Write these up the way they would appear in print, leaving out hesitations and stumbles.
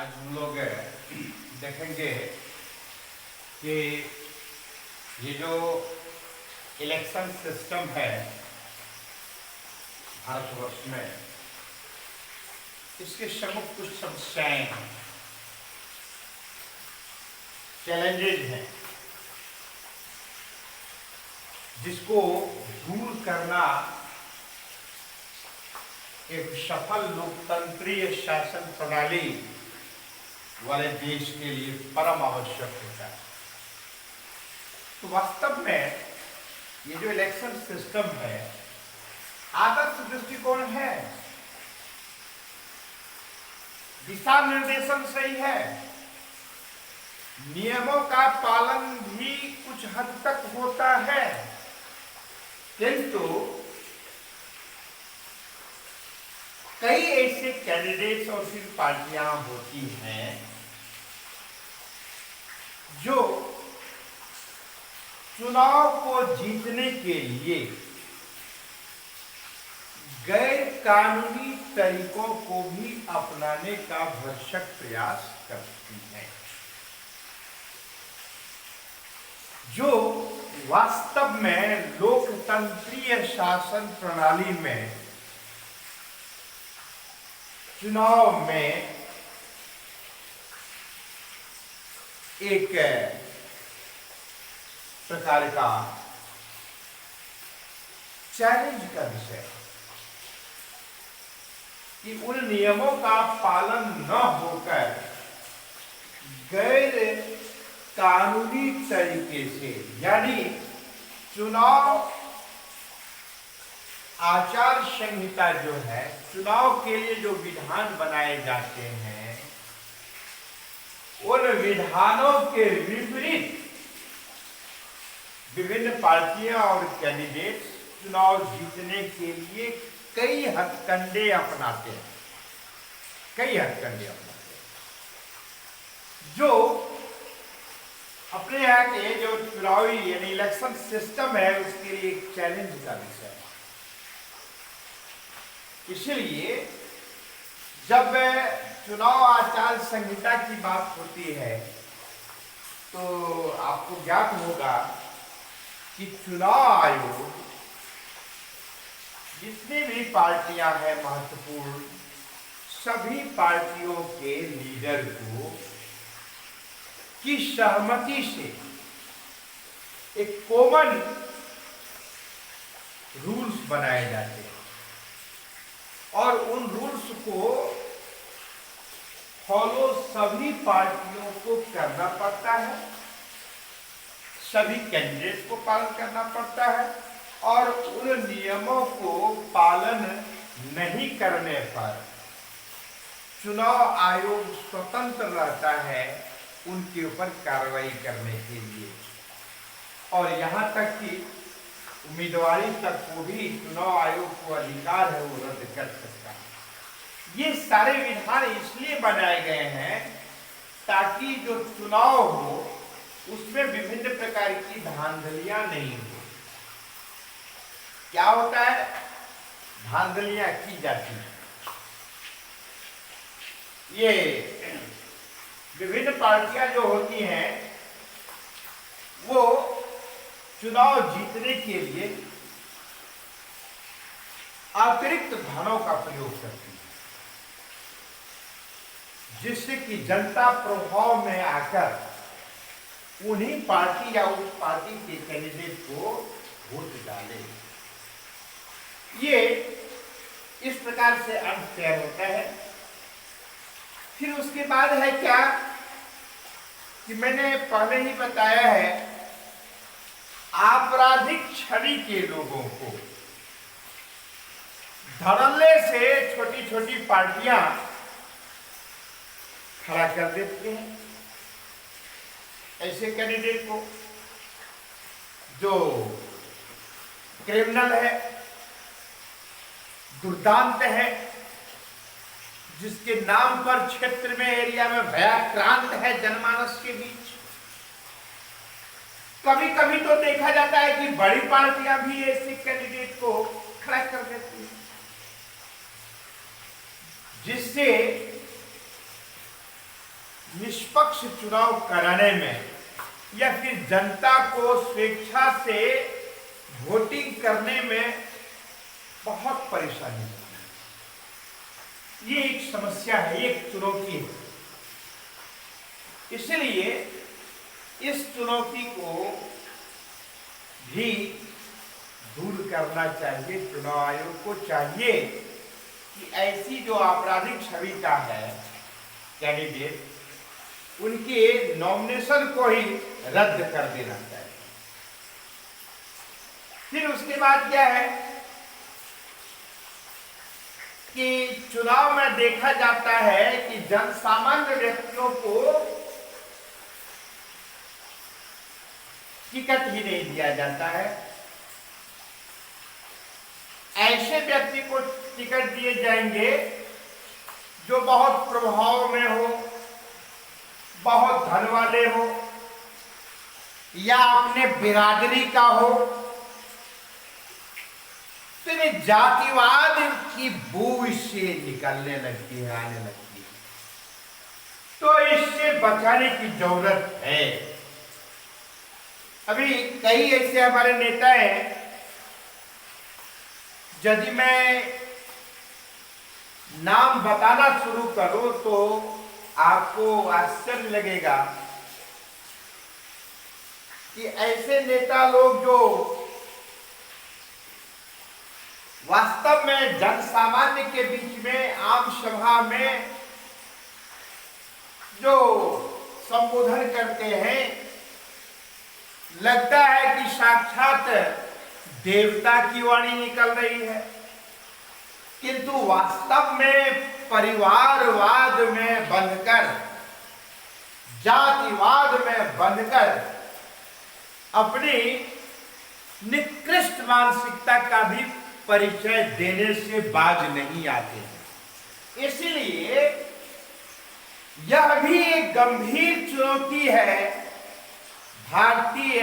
आज हम लोग देखेंगे कि ये जो इलेक्शन सिस्टम है भारतवर्ष में, इसके सम्मुख कुछ समस्याएं हैं, चैलेंजेज हैं, जिसको दूर करना एक सफल लोकतंत्रीय शासन प्रणाली वाले देश के लिए परम आवश्यक होता है। तो वास्तव में ये जो इलेक्शन सिस्टम है, आदर्श दृष्टिकोण है, दिशा निर्देशन सही है, नियमों का पालन भी कुछ हद तक होता है, किंतु कई ऐसे कैंडिडेट्स और फिर पार्टियां होती हैं जो चुनाव को जीतने के लिए गैर कानूनी तरीकों को भी अपनाने का भरसक प्रयास करती हैं, जो वास्तव में लोकतंत्रीय शासन प्रणाली में चुनाव में एक प्रकार का चैलेंज का विषय है कि उन नियमों का पालन न होकर गैर कानूनी तरीके से, यानी चुनाव आचार संहिता जो है, चुनाव के लिए जो विधान बनाए जाते हैं, उन विधानों के विपरीत विभिन्न पार्टियां और कैंडिडेट्स चुनाव जीतने के लिए कई हथकंडे अपनाते हैं, जो अपने यहाँ के जो चुनावी यानी इलेक्शन सिस्टम है उसके लिए एक चैलेंज का विषय है। इसलिए जब चुनाव आचार संहिता की बात होती है तो आपको ज्ञात होगा कि चुनाव आयोग जितनी भी पार्टियां हैं महत्वपूर्ण, सभी पार्टियों के लीडर को की सहमति से एक कॉमन रूल्स बनाए जाते हैं और उन रूल्स को फॉलो सभी पार्टियों को करना पड़ता है, सभी कैंडिडेट को पालन करना पड़ता है, और उन नियमों को पालन नहीं करने पर चुनाव आयोग स्वतंत्र रहता है उनके ऊपर कार्रवाई करने के लिए, और यहाँ तक कि उम्मीदवारी तक को भी चुनाव आयोग को अधिकार है वो रद्द कर सकता है। ये सारे विधान इसलिए बनाए गए हैं ताकि जो चुनाव हो उसमें विभिन्न प्रकार की धांधलियां नहीं हो। क्या होता है? धांधलियां की जाती हैं। ये विभिन्न पार्टियां जो होती हैं वो चुनाव जीतने के लिए अतिरिक्त धनों का प्रयोग करती है, जिससे कि जनता प्रभाव में आकर उन्हीं पार्टी या उस पार्टी के कैंडिडेट को वोट डाले। ये इस प्रकार से अनफेयर होता है। फिर उसके बाद है क्या कि मैंने पहले ही बताया है, आपराधिक छवि के लोगों को धड़ल्ले से छोटी छोटी पार्टियां खड़ा कर देती हैं ऐसे कैंडिडेट को जो क्रिमिनल है, दुर्दांत है, जिसके नाम पर क्षेत्र में, एरिया में भयाक्रांत है जनमानस के बीच। कभी कभी तो देखा जाता है कि बड़ी पार्टियां भी ऐसे कैंडिडेट को खड़ा कर देती हैं, जिससे निष्पक्ष चुनाव कराने में या फिर जनता को स्वेच्छा से वोटिंग करने में बहुत परेशानी होती है। ये एक समस्या है, एक चुनौती है। इसलिए इस चुनौती को भी दूर करना चाहिए। चुनाव आयोग को चाहिए कि ऐसी जो आपराधिक छवि का है कैंडिडेट, उनके नॉमिनेशन को ही रद्द कर देना चाहिए। फिर उसके बाद क्या है कि चुनाव में देखा जाता है कि जन सामान्य व्यक्तियों को टिकट ही नहीं दिया जाता है। ऐसे व्यक्ति को टिकट दिए जाएंगे जो बहुत प्रभाव में हो, बहुत धन वाले हो, या अपने बिरादरी का हो। फिर जातिवाद की बू इससे निकलने लगती है, आने लगती है। तो इससे बचाने की जरूरत है। अभी कई ऐसे हमारे नेता हैं, यदि मैं नाम बताना शुरू करूं तो आपको आश्चर्य लगेगा कि ऐसे नेता लोग जो वास्तव में जन सामान्य के बीच में आम सभा में जो संबोधन करते हैं, लगता है कि साक्षात देवता की वाणी निकल रही है, किंतु वास्तव में परिवारवाद में बंधकर, जातिवाद में बंधकर अपनी निकृष्ट मानसिकता का भी परिचय देने से बाज नहीं आते हैं। इसलिए यह भी एक गंभीर चुनौती है भारतीय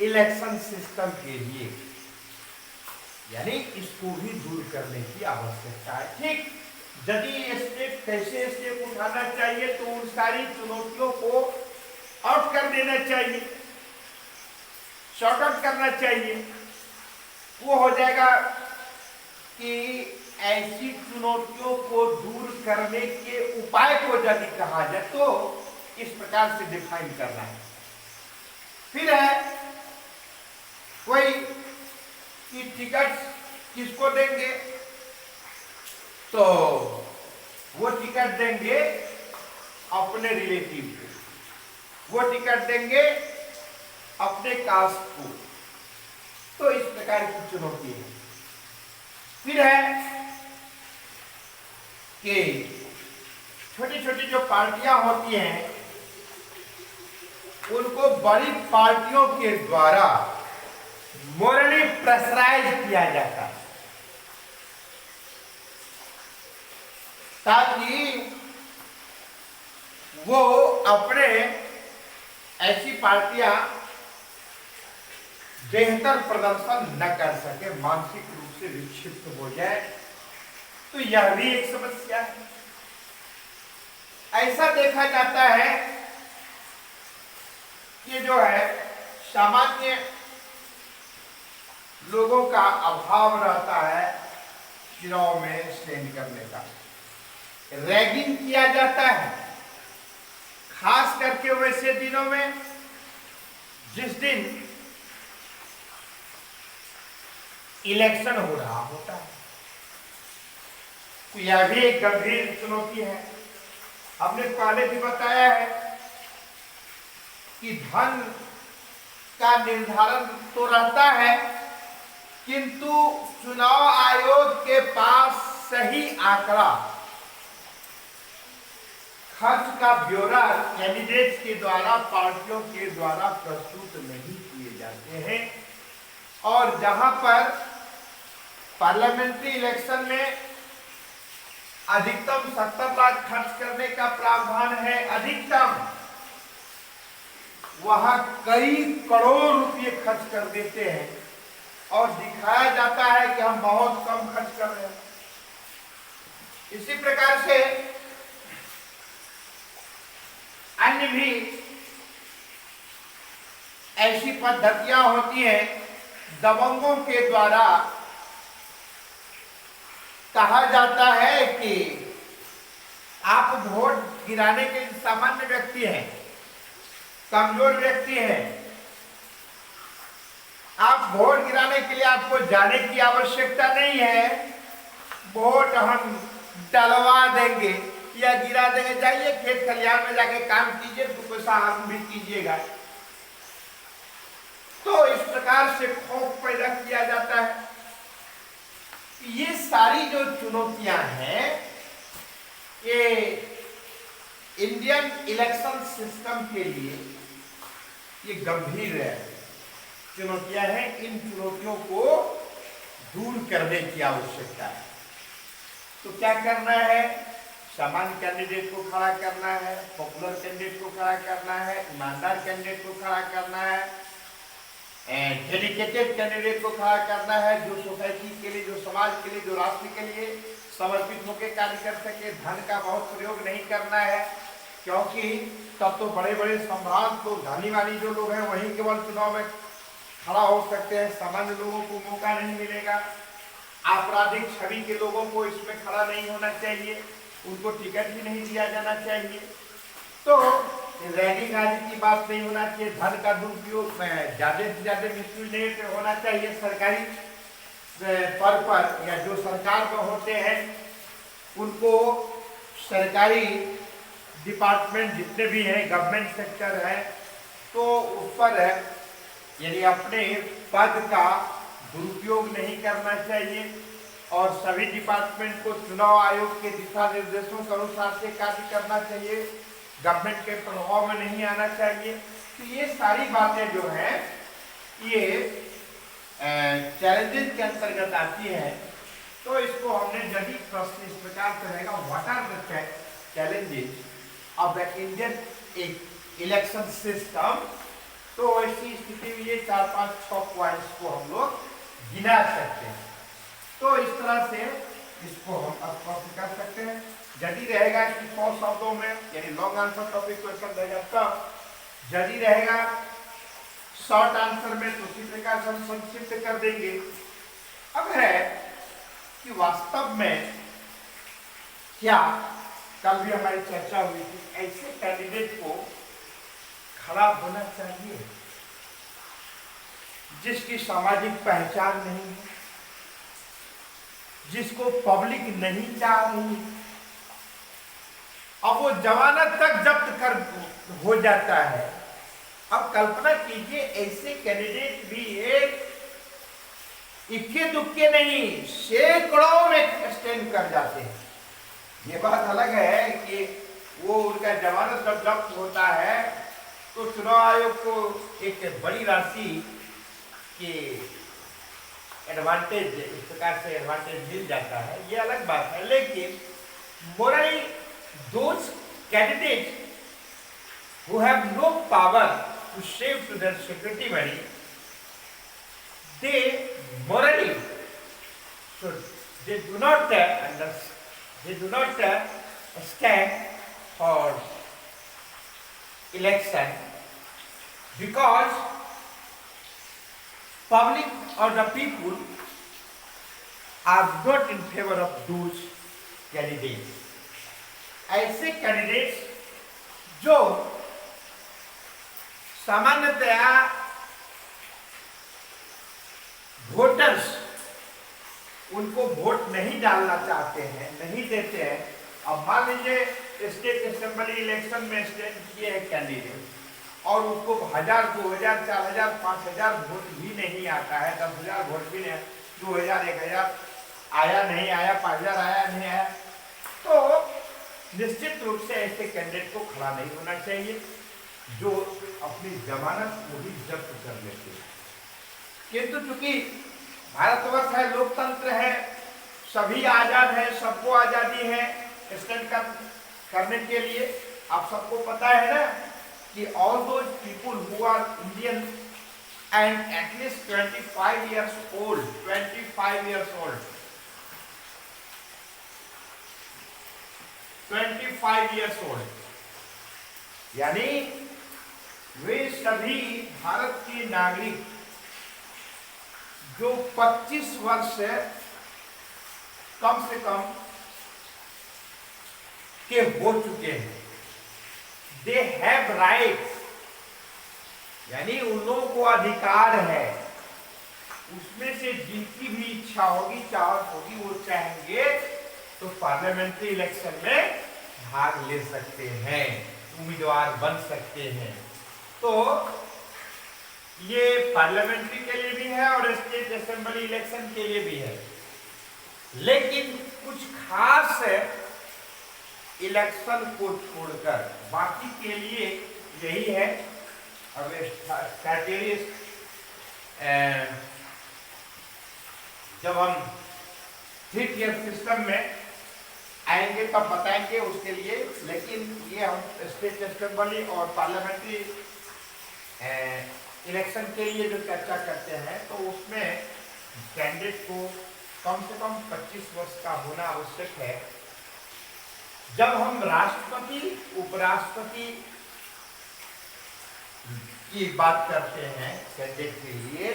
इलेक्शन सिस्टम के लिए, यानी इसको भी दूर करने की आवश्यकता है। ठीक, यदि स्टेप कैसे स्टेप उठाना चाहिए तो उन सारी चुनौतियों को आउट कर देना चाहिए, शॉर्ट आउट करना चाहिए। वो हो जाएगा कि ऐसी चुनौतियों को दूर करने के उपाय को यदि कहा जाए तो इस प्रकार से डिफाइन करना है। फिर है कोई कि टिकट किसको देंगे, तो वो टिकट देंगे अपने रिलेटिव को, वो टिकट देंगे अपने कास्ट को। तो इस प्रकार की चुनौती है। फिर है कि छोटी छोटी जो पार्टियां होती हैं उनको बड़ी पार्टियों के द्वारा मोरली प्रेशराइज किया जाता है, ताकि वो अपने ऐसी पार्टियां बेहतर प्रदर्शन न कर सके, मानसिक रूप से विक्षिप्त हो जाए। तो यह भी एक समस्या है। ऐसा देखा जाता है कि जो है सामान्य लोगों का अभाव रहता है चुनाव में स्टैंड करने का, रैगिंग किया जाता है, खास करके वैसे दिनों में जिस दिन इलेक्शन हो रहा होता है। तो यह भी एक गंभीर चुनौती है। हमने पहले भी बताया है कि धन का निर्धारण तो रहता है, किंतु चुनाव आयोग के पास सही आंकड़ा, खर्च का ब्यौरा कैंडिडेट्स के द्वारा, पार्टियों के द्वारा प्रस्तुत नहीं किए जाते हैं। और जहां पर पार्लियामेंट्री इलेक्शन में अधिकतम 70 लाख खर्च करने का प्रावधान है, अधिकतम, वहां कई करोड़ रुपए खर्च कर देते हैं और दिखाया जाता है कि हम बहुत कम खर्च कर रहे हैं। इसी प्रकार से अन्य भी ऐसी पद्धतियां होती हैं दबंगों के द्वारा। कहा जाता है कि आप वोट गिराने के सामान्य व्यक्ति हैं, कमजोर व्यक्ति हैं, आप वोट गिराने के लिए आपको जाने की आवश्यकता नहीं है, वोट हम डलवा देंगे या गिरा देंगे, जाइए खेत खलिहान में जाके काम कीजिए, 2 पैसा आराम भी कीजिएगा। तो इस प्रकार से खौफ पैदा किया जाता है। ये सारी जो चुनौतियां हैं ये इंडियन इलेक्शन सिस्टम के लिए ये गंभीर चुनौतियां हैं। इन चुनौतियों को दूर करने की आवश्यकता है। तो क्या करना है? सामान्य कैंडिडेट को खड़ा करना है, पॉपुलर कैंडिडेट को खड़ा करना है, ईमानदार कैंडिडेट को खड़ा करना है, डेडिकेटेड कैंडिडेट को खड़ा करना है, जो सोसाइटी के लिए, जो समाज के लिए, जो राष्ट्र के लिए समर्पित होकर कार्य कर सके। धन का बहुत प्रयोग नहीं करना है, क्योंकि तब तो बड़े बड़े सम्राट तो धनी वाली जो लोग हैं वही केवल चुनाव में खड़ा हो सकते हैं, सामान्य लोगों को मौका नहीं मिलेगा। आपराधिक छवि के लोगों को इसमें खड़ा नहीं होना चाहिए, उनको टिकट भी नहीं दिया जाना चाहिए। तो रैगिंग आदि की बात नहीं होना चाहिए, धन का दुरुपयोग ज्यादा से ज्यादा मिसयूज नहीं होना चाहिए। सरकारी पद पर या जो सरकार में होते हैं उनको सरकारी डिपार्टमेंट जितने भी हैं, गवर्नमेंट सेक्टर है, तो उस पर यानी अपने पद का दुरुपयोग नहीं करना चाहिए और सभी डिपार्टमेंट को चुनाव आयोग के दिशा निर्देशों के अनुसार से कार्य करना चाहिए, गवर्नमेंट के प्रभाव में नहीं आना चाहिए। तो ये सारी बातें जो हैं ये चैलेंजेस के अंतर्गत आती है। तो इसको हमने यदि प्रश्न इस प्रकार से रहेगा, what are the challenges of the Indian election system, तो ऐसी स्थिति में ये 4, 5, 6 पॉइंट्स को हम लोग गिना सकते हैं। तो इस तरह से इसको हम स्पष्ट कर सकते हैं। यदि रहेगा कि 100 शब्दों में यानी लॉन्ग आंसर टॉपिक क्वेश्चन रहेगा, तब यदि रहेगा शॉर्ट आंसर में तो उसी प्रकार से हम संक्षिप्त कर देंगे। अब है कि वास्तव में क्या, कल भी हमारी चर्चा हुई थी, ऐसे कैंडिडेट को खड़ा होना चाहिए जिसकी सामाजिक पहचान नहीं है, जिसको पब्लिक नहीं चाह रही, अब वो जमानत तक जब्त कर हो जाता है। अब कल्पना कीजिए ऐसे कैंडिडेट भी एक इक्के दुक्के नहीं, सैकड़ों में स्टैंड कर जाते हैं। ये बात अलग है कि वो उनका जमानत जब जब्त होता है तो चुनाव आयोग को एक बड़ी राशि के एडवांटेज, इस प्रकार से एडवांटेज मिल जाता है, ये अलग बात है। लेकिन Morli those candidates who have no power to save to their security money, they morally should, they do not stand for election, because public or the people are not in favor of those candidates. ऐसे candidates जो सामान्यतया voters उनको vote नहीं डालना चाहते हैं, नहीं देते हैं। अब मान लीजिए स्टेट असेंबली इलेक्शन में स्टैंड किए हैं कैंडिडेट और उसको 1000, 2000, 4000, 5000 वोट भी नहीं आता है, 10,000 वोट भी नहीं, 2000, 1000 आया नहीं आया, 5000 आया नहीं आया, तो निश्चित रूप से ऐसे कैंडिडेट को खड़ा नहीं होना चाहिए जो अपनी जमानत को भी जब्त कर लेते हैं। किंतु चूंकि भारतवर्ष है, लोकतंत्र है, सभी आजाद है, सबको आजादी है स्टैंड करने के लिए। आप सबको पता है ना कि all those people who are Indian and at least 25 years old, 25 years old, 25 years old, यानी वे सभी भारत के नागरिक जो 25 वर्ष से कम के हो चुके हैं, दे हैव राइट, यानी उन लोगों को अधिकार है, उसमें से जिनकी भी इच्छा होगी, चाहत होगी, वो चाहेंगे तो पार्लियामेंट्री इलेक्शन में भाग ले सकते हैं, उम्मीदवार बन सकते हैं। तो ये पार्लियामेंट्री के लिए भी है और स्टेट असेंबली इलेक्शन के लिए भी है। लेकिन कुछ खास इलेक्शन को छोड़कर बाकी के लिए यही है। अब क्राइटेरिया जब हम 3-tier सिस्टम में आएंगे तब बताएंगे उसके लिए, लेकिन ये हम स्टेट असेंबली और पार्लियामेंट्री इलेक्शन के लिए जो चर्चा करते हैं तो उसमें कैंडिडेट को कम से कम 25 वर्ष का होना आवश्यक है। जब हम राष्ट्रपति, उपराष्ट्रपति की बात करते हैं कैंडिडेट के लिए,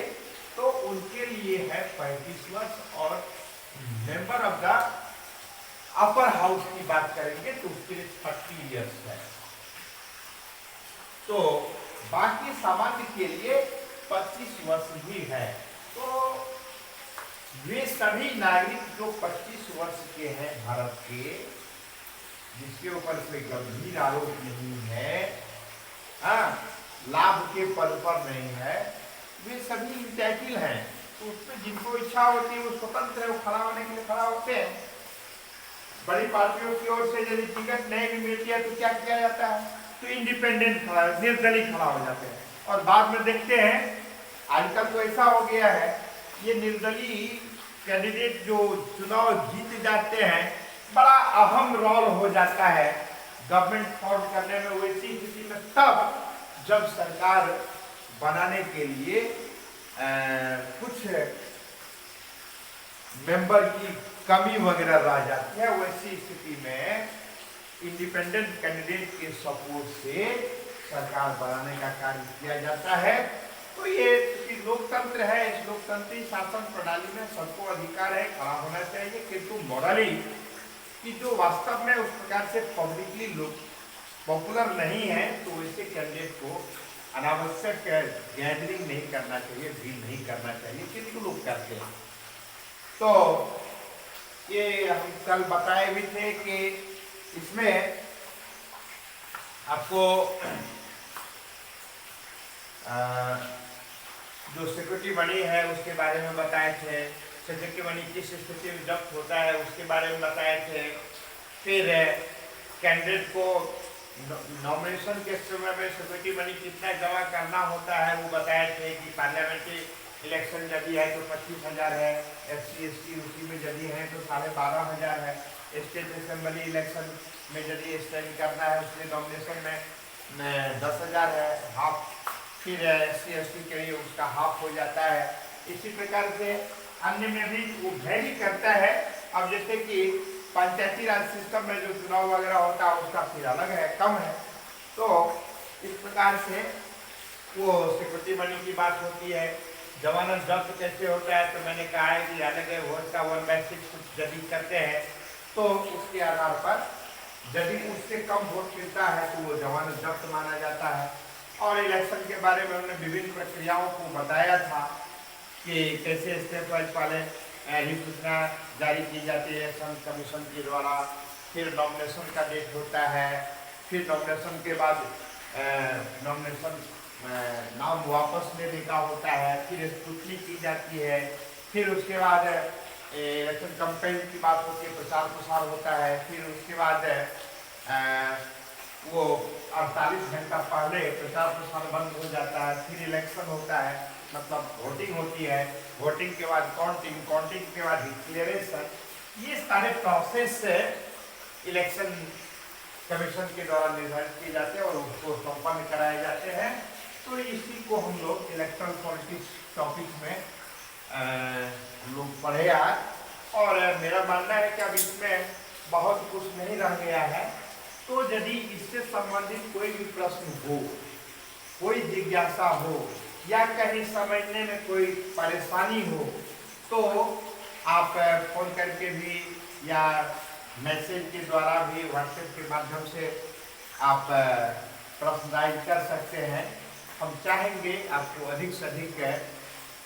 तो उनके लिए है 35 वर्ष, और member of the upper house की बात करेंगे तो उसके लिए 30 इयर्स है। तो बाकी सामान्य के लिए 25 वर्ष ही है। तो वे सभी नागरिक जो 25 वर्ष के हैं भारत के, जिसके ऊपर कोई गंभीर आरोप नहीं है, लाभ के पद पर नहीं है, वे सभी इंटैकिल हैं। तो उसमें जिनको इच्छा होती है वो स्वतंत्र है, वो खड़ा होने के लिए खड़ा होते हैं। बड़ी पार्टियों की ओर से यदि टिकट नहीं भी मिलती है तो क्या किया जाता है, तो इंडिपेंडेंट खड़ा, निर्दलीय खड़ा हो जाते हैं। और बाद में देखते हैं आजकल तो ऐसा हो गया है, ये निर्दलीय कैंडिडेट जो चुनाव जीत जाते हैं, बड़ा अहम रोल हो जाता है गवर्नमेंट फॉर्म करने में। वैसी स्थिति में तब जब सरकार बनाने के लिए कुछ मेंबर की कमी वगैरह रह जाती है, वैसी स्थिति में इंडिपेंडेंट कैंडिडेट के सपोर्ट से सरकार बनाने का कार्य किया जाता है। तो ये लोकतंत्र है, इस लोकतंत्री शासन प्रणाली में सबको अधिकार है, खड़ा होना चाहिए, किंतु मॉरली कि जो वास्तव में उस प्रकार से पब्लिकली लोग पॉपुलर नहीं है, तो वैसे कैंडिडेट को अनावश्यक गैदरिंग नहीं करना चाहिए, भीड़ नहीं करना चाहिए, किंतु लोग करते हैं। तो ये हम कल बताए भी थे कि इसमें आपको जो सिक्योरिटी मनी है उसके बारे में बताए थे, सिक्योरिटी मनी किस स्थिति में जब्त होता है उसके बारे में बताए थे। फिर कैंडिडेट को नॉमिनेशन के समय में सिक्योरिटी मनी कितना जमा करना होता है वो बताए थे कि पार्लियामेंट्री इलेक्शन यदि है तो 25,000 है, SC/ST उसी में यदि है तो 12,500 है, स्टेट असेंबली इलेक्शन में यदि स्टैंड करना है उसमें नॉमिनेशन में 10,000 है, हाफ, फिर SC/ST के लिए उसका हाफ हो जाता है। इसी प्रकार से अन्य में भी वो वेरी करता है। अब जैसे कि पंचायती राज सिस्टम में जो चुनाव वगैरह होता है उसका फिर अलग है, कम है। तो इस प्रकार से वो सिक्योरिटी मनी की बात होती है। जमानत जब्त कैसे होता है, तो मैंने कहा है कि अलग है, वोट का 1/6 कुछ यदि करते हैं तो उसके आधार पर यदि उससे कम वोट मिलता है तो वो जमानत जब्त माना जाता है। और इलेक्शन के बारे में उन्होंने विभिन्न प्रक्रियाओं को बताया था कि कैसे स्टेप वाइज पहले अधिसूचना जारी की जाती है संघ कमीशन के द्वारा, फिर नॉमिनेशन का डेट होता है, फिर नॉमिनेशन के बाद नॉमिनेशन नाम वापस लेने का होता है, फिर स्क्रूटनी की जाती है, फिर उसके बाद इलेक्शन कैंपेन की बात होती है, प्रचार प्रसार होता है, फिर उसके बाद वो 48 घंटा पहले प्रचार प्रसार बंद हो जाता है, फिर इलेक्शन होता है, मतलब वोटिंग होती है, वोटिंग के बाद काउंटिंग, काउंटिंग के बाद डिक्लेरेशन। ये सारे प्रोसेस इलेक्शन कमीशन के द्वारा निर्धारित किए जाते हैं और उसको संपन्न कराए जाते हैं। तो इसी को हम लोग इलेक्ट्रल पॉलिटिक्स टॉपिक में हम लोग पढ़े आज, और मेरा मानना है कि अब इसमें बहुत कुछ नहीं रह गया है। तो यदि इससे संबंधित कोई भी प्रश्न हो, कोई जिज्ञासा हो या कहीं समझने में कोई परेशानी हो तो आप फोन करके भी या मैसेज के द्वारा भी, व्हाट्सएप के माध्यम से आप प्रश्न राइज कर सकते हैं। हम चाहेंगे आपको अधिक से अधिक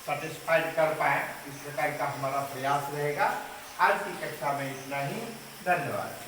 सेटिस्फाइड कर पाए, इस प्रकार का हमारा प्रयास रहेगा। आज की कक्षा में इतना ही। धन्यवाद।